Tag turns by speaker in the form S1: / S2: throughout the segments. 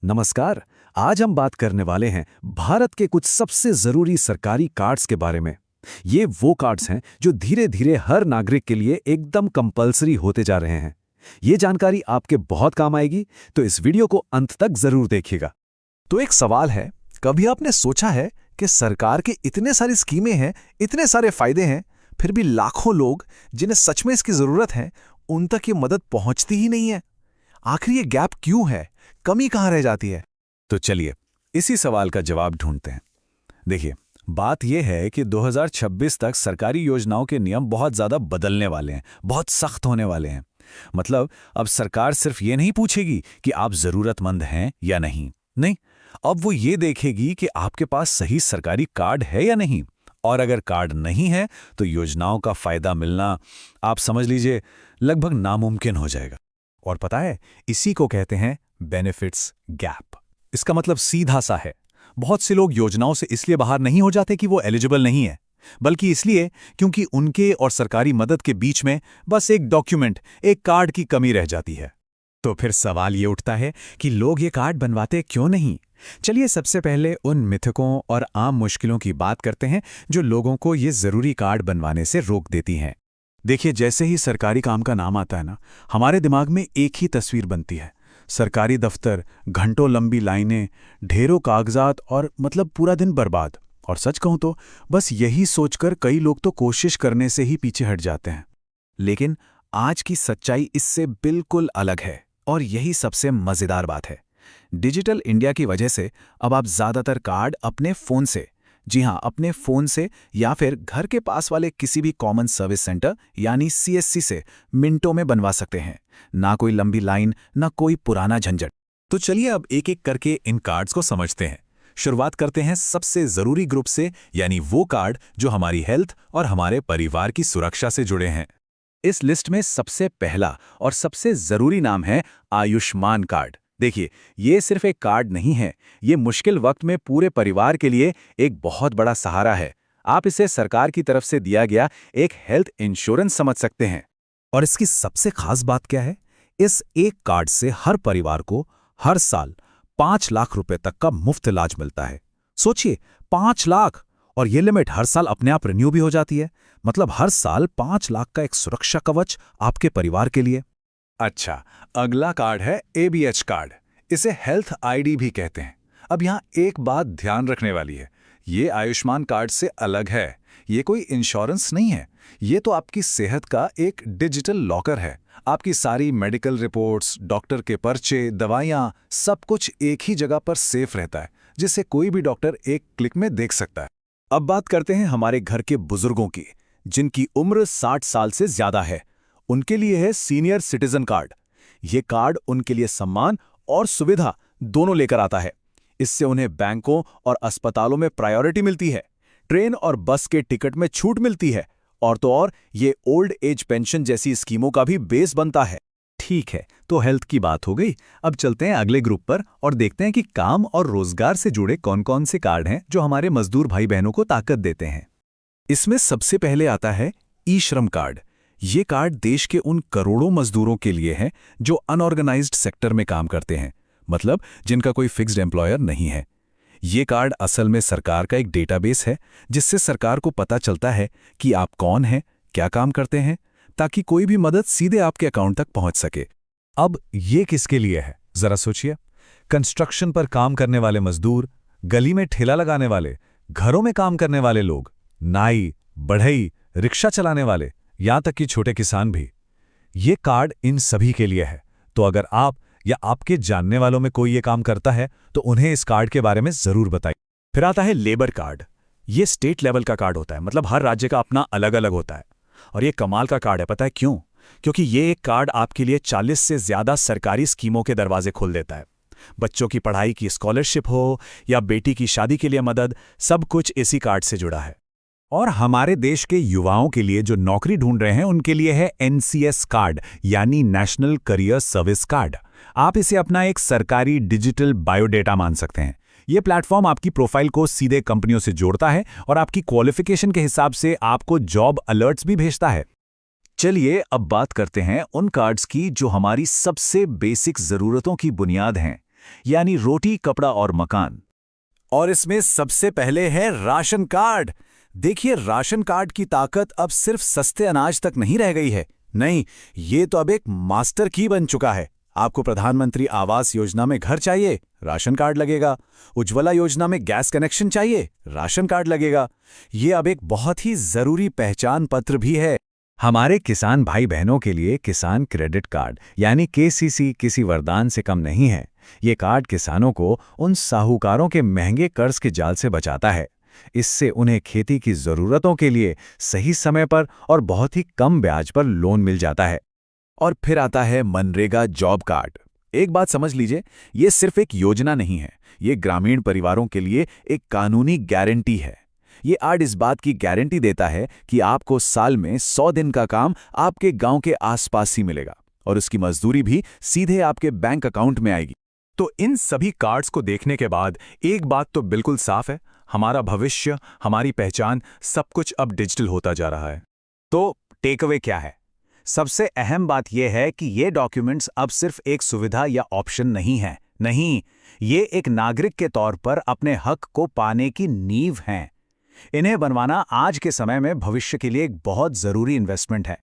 S1: नमस्कार। आज हम बात करने वाले हैं भारत के कुछ सबसे जरूरी सरकारी कार्ड्स के बारे में। ये वो कार्ड्स हैं जो धीरे धीरे हर नागरिक के लिए एकदम कंपलसरी होते जा रहे हैं। ये जानकारी आपके बहुत काम आएगी, तो इस वीडियो को अंत तक जरूर देखिएगा। तो एक सवाल है, कभी आपने सोचा है कि सरकार के इतने सारी स्कीमें हैं, इतने सारे फायदे हैं, फिर भी लाखों लोग जिन्हें सच में इसकी जरूरत है, उन तक ये मदद पहुंचती ही नहीं है। आखिर ये गैप क्यों है? कमी कहाँ रह जाती है? तो चलिए इसी सवाल का जवाब ढूंढते हैं। देखिए, बात यह है कि 2026 तक सरकारी योजनाओं के नियम बहुत ज़्यादा बदलने वाले हैं, बहुत सख्त होने वाले हैं। मतलब अब सरकार सिर्फ ये नहीं पूछेगी कि आप ज़रूरतमंद हैं या नहीं। नहीं, अब वो ये देखेगी कि आपके पास सही सरकारी कार्ड है या नहीं। और अगर कार्ड नहीं है तो योजनाओं का फायदा मिलना, आप समझ लीजिए, लगभग नामुमकिन हो जाएगा। और पता है, इसी को कहते हैं बेनिफिट्स गैप। इसका मतलब सीधा सा है, बहुत से लोग योजनाओं से इसलिए बाहर नहीं हो जाते कि वो एलिजिबल नहीं है, बल्कि इसलिए क्योंकि उनके और सरकारी मदद के बीच में बस एक डॉक्यूमेंट, एक कार्ड की कमी रह जाती है। तो फिर सवाल ये उठता है कि लोग ये कार्ड बनवाते क्यों नहीं? चलिए सबसे पहले उन मिथकों और आम मुश्किलों की बात करते हैं जो लोगों को ये जरूरी कार्ड बनवाने से रोक देती हैं। देखिए, जैसे ही सरकारी काम का नाम आता है ना, हमारे दिमाग में एक ही तस्वीर बनती है। सरकारी दफ्तर, घंटों लंबी लाइनें, ढेरों कागजात और मतलब पूरा दिन बर्बाद। और सच कहूं तो बस यही सोचकर कई लोग तो कोशिश करने से ही पीछे हट जाते हैं। लेकिन आज की सच्चाई इससे बिल्कुल अलग है, और यही सबसे मजेदार बात है। डिजिटल इंडिया की वजह से अब आप ज्यादातर कार्ड अपने फोन से, जी हां, अपने फोन से या फिर घर के पास वाले किसी भी कॉमन सर्विस सेंटर यानी सीएससी से मिनटों में बनवा सकते हैं। ना कोई लंबी लाइन, ना कोई पुराना झंझट। तो चलिए अब एक एक करके इन कार्ड्स को समझते हैं। शुरुआत करते हैं सबसे जरूरी ग्रुप से, यानी वो कार्ड जो हमारी हेल्थ और हमारे परिवार की सुरक्षा से जुड़े हैं। इस लिस्ट में सबसे पहला और सबसे जरूरी नाम है आयुष्मान कार्ड। देखिए, ये सिर्फ एक कार्ड नहीं है, ये मुश्किल वक्त में पूरे परिवार के लिए एक बहुत बड़ा सहारा है। आप इसे सरकार की तरफ से दिया गया एक हेल्थ इंश्योरेंस समझ सकते हैं। और इसकी सबसे खास बात क्या है? इस एक कार्ड से हर परिवार को हर साल 5 लाख रुपए तक का मुफ्त इलाज मिलता है। सोचिए, 5 लाख! और ये लिमिट हर साल अपने आप रिन्यू भी हो जाती है। मतलब हर साल 5 लाख का एक सुरक्षा कवच आपके परिवार के लिए। अच्छा, अगला कार्ड है एबीएच कार्ड। इसे हेल्थ आईडी भी कहते हैं। अब यहाँ एक बात ध्यान रखने वाली है, ये आयुष्मान कार्ड से अलग है। ये कोई इंश्योरेंस नहीं है, ये तो आपकी सेहत का एक डिजिटल लॉकर है। आपकी सारी मेडिकल रिपोर्ट्स, डॉक्टर के पर्चे, दवाइयाँ, सब कुछ एक ही जगह पर सेफ रहता है, जिससे कोई भी डॉक्टर एक क्लिक में देख सकता है। अब बात करते हैं हमारे घर के बुजुर्गों की, जिनकी उम्र 60 साल से ज्यादा है। उनके लिए है सीनियर सिटीजन कार्ड। ये कार्ड उनके लिए सम्मान और सुविधा दोनों लेकर आता है। इससे उन्हें बैंकों और अस्पतालों में प्रायोरिटी मिलती है, ट्रेन और बस के टिकट में छूट मिलती है, और तो और ये ओल्ड एज पेंशन जैसी स्कीमों का भी बेस बनता है। ठीक है, तो हेल्थ की बात हो गई। अब चलते हैं अगले ग्रुप पर और देखते हैं कि काम और रोजगार से जुड़े कौन कौन से कार्ड हैं जो हमारे मजदूर भाई बहनों को ताकत देते हैं। इसमें सबसे पहले आता है ई श्रम कार्ड। ये कार्ड देश के उन करोड़ों मजदूरों के लिए है जो अनऑर्गेनाइज्ड सेक्टर में काम करते हैं, मतलब जिनका कोई फिक्स्ड एम्प्लॉयर नहीं है। ये कार्ड असल में सरकार का एक डेटाबेस है, जिससे सरकार को पता चलता है कि आप कौन हैं, क्या काम करते हैं, ताकि कोई भी मदद सीधे आपके अकाउंट तक पहुंच सके। अब ये किसके लिए है, जरा सोचिए। कंस्ट्रक्शन पर काम करने वाले मजदूर, गली में ठेला लगाने वाले, घरों में काम करने वाले लोग, नाई, बढ़ई, रिक्शा चलाने वाले, यहां तक कि छोटे किसान भी। ये कार्ड इन सभी के लिए है। तो अगर आप या आपके जानने वालों में कोई ये काम करता है तो उन्हें इस कार्ड के बारे में जरूर बताइए। फिर आता है लेबर कार्ड। ये स्टेट लेवल का कार्ड होता है, मतलब हर राज्य का अपना अलग अलग होता है। और ये कमाल का कार्ड है, पता है क्यों? क्योंकि ये एक कार्ड आपके लिए 40 से ज्यादा सरकारी स्कीमों के दरवाजे खोल देता है। बच्चों की पढ़ाई की स्कॉलरशिप हो या बेटी की शादी के लिए मदद, सब कुछ इसी कार्ड से जुड़ा है। और हमारे देश के युवाओं के लिए जो नौकरी ढूंढ रहे हैं, उनके लिए है एनसीएस कार्ड, यानी नेशनल करियर सर्विस कार्ड। आप इसे अपना एक सरकारी डिजिटल बायोडेटा मान सकते हैं। ये प्लेटफॉर्म आपकी प्रोफाइल को सीधे कंपनियों से जोड़ता है और आपकी क्वालिफिकेशन के हिसाब से आपको जॉब अलर्ट्स भी भेजता है। चलिए अब बात करते हैं उन कार्ड्स की जो हमारी सबसे बेसिक जरूरतों की बुनियाद हैं,
S2: यानी रोटी, कपड़ा और मकान।
S3: और इसमें सबसे पहले है राशन कार्ड। देखिए, राशन कार्ड की ताकत अब सिर्फ सस्ते अनाज तक नहीं रह गई है। नहीं, ये तो अब एक मास्टर की बन चुका है। आपको प्रधानमंत्री आवास योजना में घर चाहिए, राशन कार्ड लगेगा। उज्ज्वला योजना में गैस कनेक्शन चाहिए, राशन कार्ड लगेगा। ये अब एक बहुत ही जरूरी पहचान पत्र भी है।
S2: हमारे किसान भाई बहनों के लिए किसान क्रेडिट कार्ड यानी केसीसी किसी वरदान से कम नहीं है। ये कार्ड किसानों को उन साहूकारों के महंगे कर्ज के जाल से बचाता है। इससे उन्हें खेती की ज़रूरतों के लिए सही समय पर और बहुत ही कम ब्याज पर लोन मिल जाता है।
S3: और फिर आता है मनरेगा जॉब कार्ड। एक बात समझ लीजिए, ये सिर्फ एक योजना नहीं है, ये ग्रामीण परिवारों के लिए एक कानूनी गारंटी है। ये कार्ड इस बात की गारंटी देता है कि आपको साल में 100 दिन का काम आपके गांव के आसपास ही मिलेगा और उसकी मजदूरी भी सीधे आपके बैंक अकाउंट में आएगी।
S4: तो इन सभी कार्ड्स को देखने के बाद एक बात तो बिल्कुल साफ है, हमारा भविष्य, हमारी पहचान, सब कुछ अब डिजिटल होता जा रहा है।
S3: तो टेक अवे क्या है? सबसे अहम बात यह है कि ये डॉक्यूमेंट्स अब सिर्फ एक सुविधा या ऑप्शन नहीं है। नहीं, ये एक नागरिक के तौर पर अपने हक को पाने की नींव हैं। इन्हें बनवाना आज के समय में भविष्य के लिए एक बहुत जरूरी इन्वेस्टमेंट है।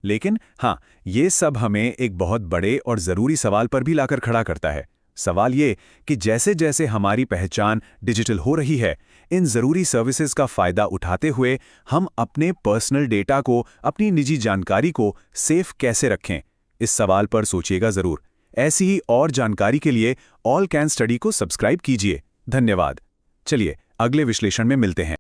S4: लेकिन हाँ, ये सब हमें एक बहुत बड़े और जरूरी सवाल पर भी लाकर खड़ा करता है। सवाल ये कि जैसे जैसे हमारी पहचान डिजिटल हो रही है, इन जरूरी सर्विसेज का फायदा उठाते हुए हम अपने पर्सनल डेटा को, अपनी निजी जानकारी को सेफ कैसे रखें? इस सवाल पर सोचिएगा जरूर। ऐसी ही और जानकारी के लिए ऑल कैन स्टडी को सब्सक्राइब कीजिए। धन्यवाद। चलिए अगले विश्लेषण में मिलते हैं।